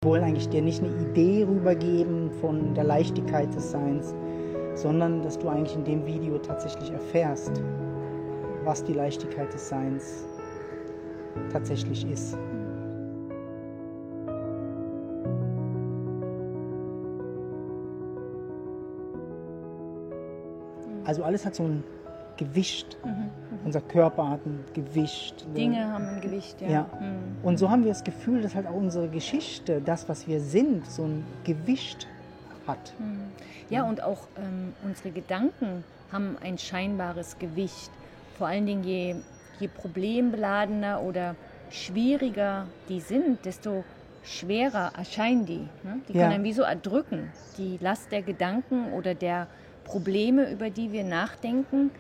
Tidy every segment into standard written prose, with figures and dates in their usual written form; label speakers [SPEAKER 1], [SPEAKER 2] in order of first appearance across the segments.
[SPEAKER 1] Wir wollen eigentlich dir nicht eine Idee rübergeben von der Leichtigkeit des Seins, sondern dass du eigentlich in dem Video tatsächlich erfährst, was die Leichtigkeit des Seins tatsächlich ist. Also alles hat so ein Gewicht. Unser Körper hat ein Gewicht.
[SPEAKER 2] Dinge haben ein Gewicht, ja.
[SPEAKER 1] Ja. Und so haben wir das Gefühl, dass halt auch unsere Geschichte, das, was wir sind, so ein Gewicht hat.
[SPEAKER 2] Ja, und auch unsere Gedanken haben ein scheinbares Gewicht. Vor allen Dingen, je problembeladener oder schwieriger die sind, desto schwerer erscheinen die. Ne? Die können einen wie so erdrücken. Die Last der Gedanken oder der Probleme, über die wir nachdenken,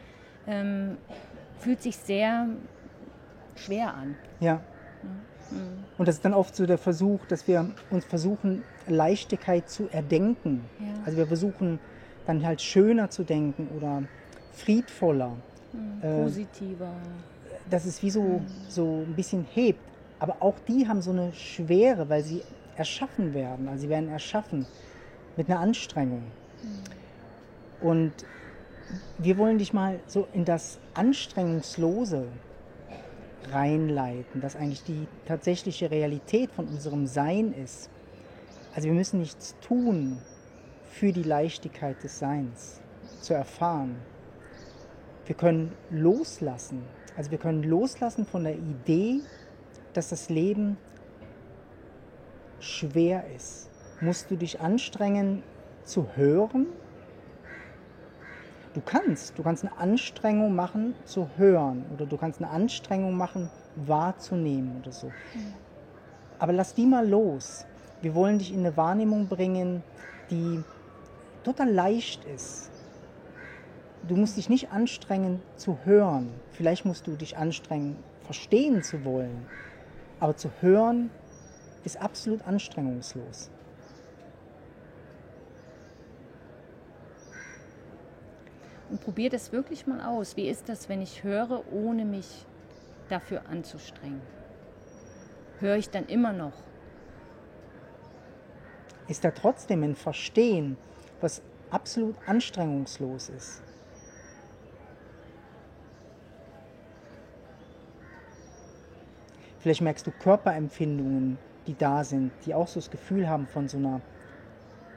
[SPEAKER 2] fühlt sich sehr schwer an.
[SPEAKER 1] Ja. Und das ist dann oft so der Versuch, dass wir uns versuchen, Leichtigkeit zu erdenken. Ja. Also wir versuchen dann halt schöner zu denken oder friedvoller.
[SPEAKER 2] Positiver.
[SPEAKER 1] Dass es wie so ein bisschen hebt. Aber auch die haben so eine Schwere, weil sie erschaffen werden. Also sie werden erschaffen mit einer Anstrengung. Und wir wollen dich mal so in das Anstrengungslose reinleiten, das eigentlich die tatsächliche Realität von unserem Sein ist. Also wir müssen nichts tun für die Leichtigkeit des Seins zu erfahren. Wir können loslassen. Also wir können loslassen von der Idee, dass das Leben schwer ist. Musst du dich anstrengen zu hören? Du kannst eine Anstrengung machen zu hören oder du kannst eine Anstrengung machen wahrzunehmen oder so. Aber lass die mal los. Wir wollen dich in eine Wahrnehmung bringen, die total leicht ist. Du musst dich nicht anstrengen zu hören. Vielleicht musst du dich anstrengen, verstehen zu wollen. Aber zu hören ist absolut anstrengungslos.
[SPEAKER 2] Und probier das wirklich mal aus. Wie ist das, wenn ich höre, ohne mich dafür anzustrengen? Höre ich dann immer noch?
[SPEAKER 1] Ist da trotzdem ein Verstehen, was absolut anstrengungslos ist? Vielleicht merkst du Körperempfindungen, die da sind, die auch so das Gefühl haben von so einer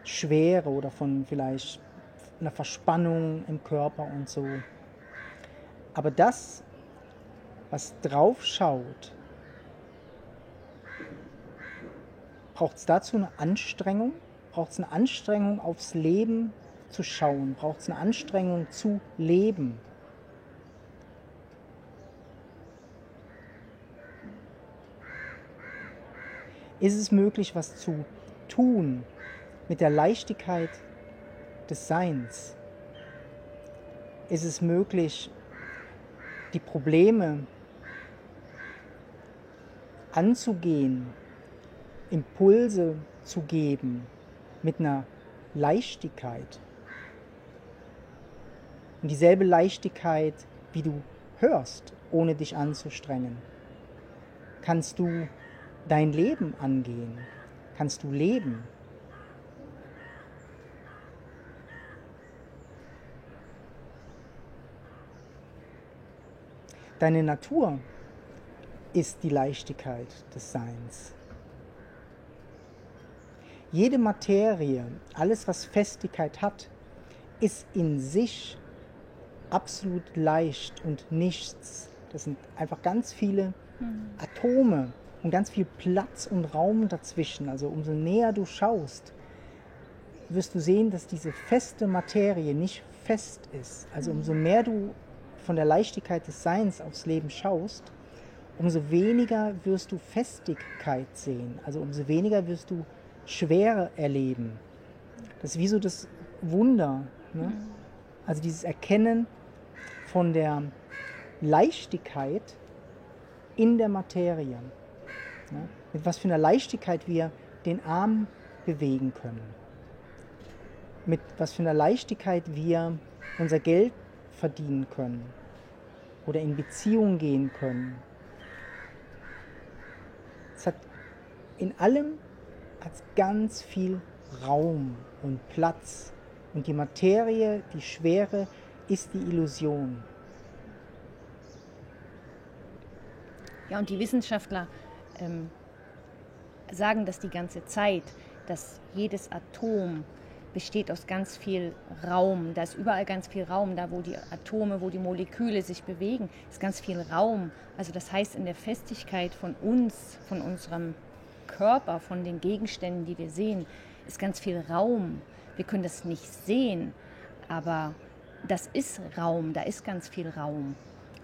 [SPEAKER 1] Schwere oder von vielleicht einer Verspannung im Körper und so. Aber das, was drauf schaut, braucht es dazu eine Anstrengung? Braucht es eine Anstrengung, aufs Leben zu schauen? Braucht es eine Anstrengung zu leben? Ist es möglich, was zu tun mit der Leichtigkeit des Seins? Ist es möglich, die Probleme anzugehen, Impulse zu geben mit einer Leichtigkeit? Und dieselbe Leichtigkeit, wie du hörst, ohne dich anzustrengen. Kannst du dein Leben angehen? Kannst du leben? Deine Natur ist die Leichtigkeit des Seins. Jede Materie, alles was Festigkeit hat, ist in sich absolut leicht und nichts. Das sind einfach ganz viele Atome und ganz viel Platz und Raum dazwischen. Also umso näher du schaust, wirst du sehen, dass diese feste Materie nicht fest ist. Also umso mehr du von der Leichtigkeit des Seins aufs Leben schaust, umso weniger wirst du Festigkeit sehen. Also umso weniger wirst du Schwere erleben. Das ist wie so das Wunder. Ne? Also dieses Erkennen von der Leichtigkeit in der Materie. Ne? Mit was für einer Leichtigkeit wir den Arm bewegen können. Mit was für einer Leichtigkeit wir unser Geld verdienen können oder in Beziehung gehen können. Es hat in allem hat ganz viel Raum und Platz. Und die Materie, die Schwere, ist die Illusion.
[SPEAKER 2] Ja, und die Wissenschaftler sagen das die ganze Zeit, dass jedes Atom besteht aus ganz viel Raum. Da ist überall ganz viel Raum. Da, wo die Atome, wo die Moleküle sich bewegen, ist ganz viel Raum. Also das heißt, in der Festigkeit von uns, von unserem Körper, von den Gegenständen, die wir sehen, ist ganz viel Raum. Wir können das nicht sehen, aber das ist Raum, da ist ganz viel Raum.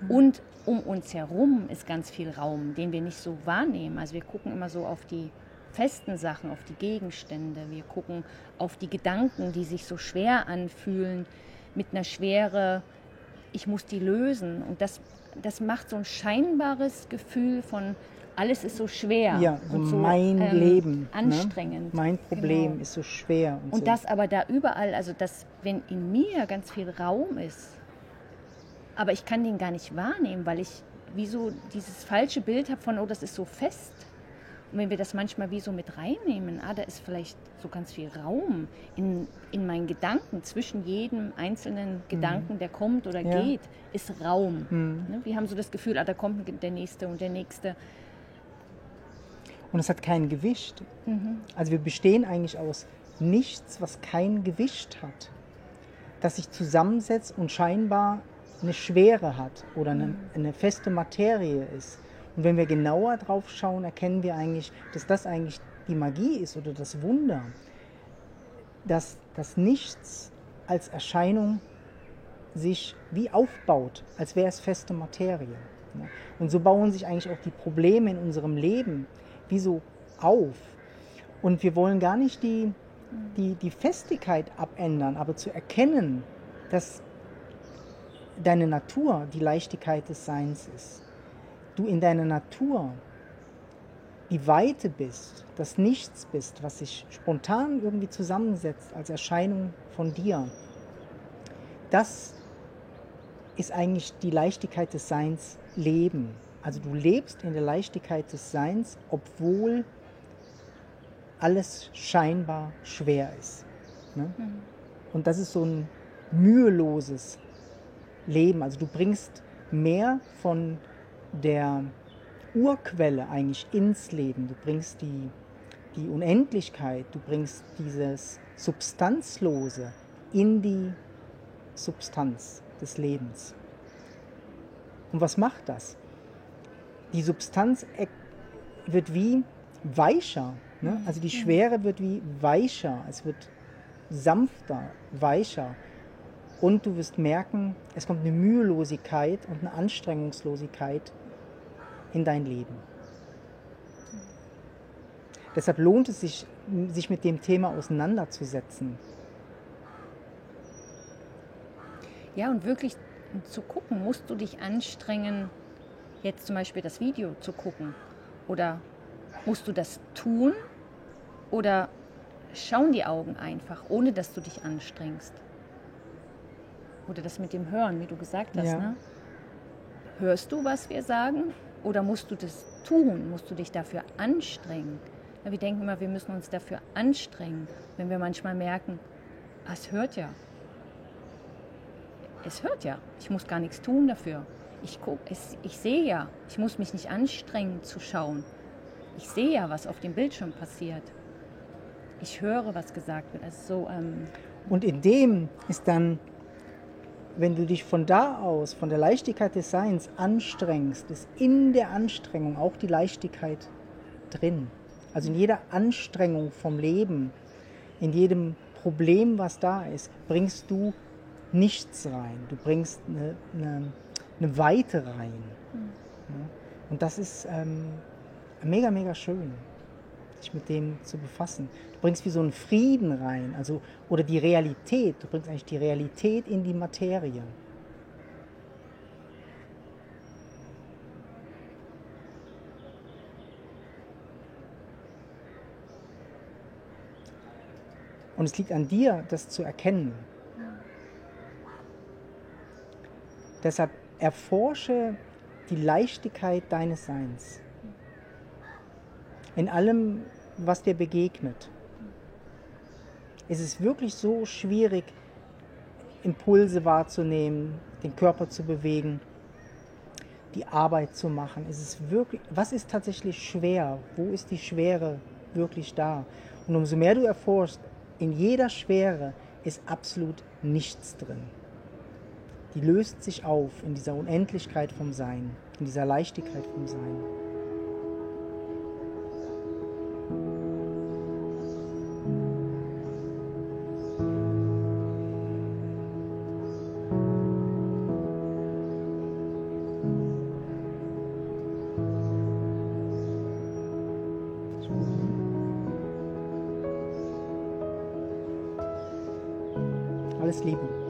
[SPEAKER 2] Und um uns herum ist ganz viel Raum, den wir nicht so wahrnehmen. Also wir gucken immer so auf die festen Sachen, auf die Gegenstände. Wir gucken auf die Gedanken, die sich so schwer anfühlen, mit einer Schwere, ich muss die lösen. Und das macht so ein scheinbares Gefühl von, alles ist so schwer.
[SPEAKER 1] Ja, so
[SPEAKER 2] und so
[SPEAKER 1] mein Leben.
[SPEAKER 2] anstrengend.
[SPEAKER 1] Ne? Mein Problem
[SPEAKER 2] Genau.
[SPEAKER 1] ist so schwer.
[SPEAKER 2] Und
[SPEAKER 1] so.
[SPEAKER 2] das aber da überall, also dass, wenn in mir ganz viel Raum ist, aber ich kann den gar nicht wahrnehmen, weil ich wie so dieses falsche Bild habe von, oh, das ist so fest. Und wenn wir das manchmal wie so mit reinnehmen, da ist vielleicht so ganz viel Raum in meinen Gedanken, zwischen jedem einzelnen Gedanken, der kommt oder geht, ist Raum. Ne? Wir haben so das Gefühl, da kommt der Nächste und der Nächste.
[SPEAKER 1] Und es hat kein Gewicht. Also wir bestehen eigentlich aus nichts, was kein Gewicht hat. Das sich zusammensetzt und scheinbar eine Schwere hat oder eine feste Materie ist. Und wenn wir genauer drauf schauen, erkennen wir eigentlich, dass das eigentlich die Magie ist oder das Wunder, dass das Nichts als Erscheinung sich wie aufbaut, als wäre es feste Materie. Und so bauen sich eigentlich auch die Probleme in unserem Leben wie so auf. Und wir wollen gar nicht die Festigkeit abändern, aber zu erkennen, dass deine Natur die Leichtigkeit des Seins ist. Du in deiner Natur die Weite bist, das Nichts bist, was sich spontan irgendwie zusammensetzt als Erscheinung von dir. Das ist eigentlich die Leichtigkeit des Seins Leben. Also du lebst in der Leichtigkeit des Seins, obwohl alles scheinbar schwer ist. Ne? Und das ist so ein müheloses Leben. Also du bringst mehr von der Urquelle eigentlich ins Leben. Du bringst die Unendlichkeit, du bringst dieses Substanzlose in die Substanz des Lebens. Und was macht das? Die Substanz wird wie weicher. Ne? Also die Schwere wird wie weicher. Es wird sanfter, weicher. Und du wirst merken, es kommt eine Mühelosigkeit und eine Anstrengungslosigkeit in dein Leben. Deshalb lohnt es sich mit dem Thema auseinanderzusetzen.
[SPEAKER 2] Ja, und wirklich zu gucken, musst du dich anstrengen, jetzt zum Beispiel das Video zu gucken? Oder musst du das tun? Oder schauen die Augen einfach, ohne dass du dich anstrengst? Oder das mit dem Hören, wie du gesagt hast.
[SPEAKER 1] Ja.
[SPEAKER 2] Ne? Hörst du, was wir sagen? Oder musst du das tun? Musst du dich dafür anstrengen? Ja, wir denken immer, wir müssen uns dafür anstrengen, wenn wir manchmal merken, es hört ja. Es hört ja. Ich muss gar nichts tun dafür. Ich sehe ja. Ich muss mich nicht anstrengen zu schauen. Ich sehe ja, was auf dem Bildschirm passiert. Ich höre, was gesagt wird. Also so,
[SPEAKER 1] Und in dem ist dann, wenn du dich von da aus, von der Leichtigkeit des Seins anstrengst, ist in der Anstrengung auch die Leichtigkeit drin. Also in jeder Anstrengung vom Leben, in jedem Problem, was da ist, bringst du nichts rein. Du bringst eine Weite rein. Ja? Und das ist mega, mega schön, sich mit dem zu befassen. Du bringst wie so einen Frieden rein, also, oder die Realität. Du bringst eigentlich die Realität in die Materie. Und es liegt an dir, das zu erkennen. Deshalb erforsche die Leichtigkeit deines Seins. In allem, was dir begegnet. Es ist wirklich so schwierig, Impulse wahrzunehmen, den Körper zu bewegen, die Arbeit zu machen. Was ist tatsächlich schwer? Wo ist die Schwere wirklich da? Und umso mehr du erforschst, in jeder Schwere ist absolut nichts drin. Die löst sich auf in dieser Unendlichkeit vom Sein, in dieser Leichtigkeit vom Sein. Alles Liebe.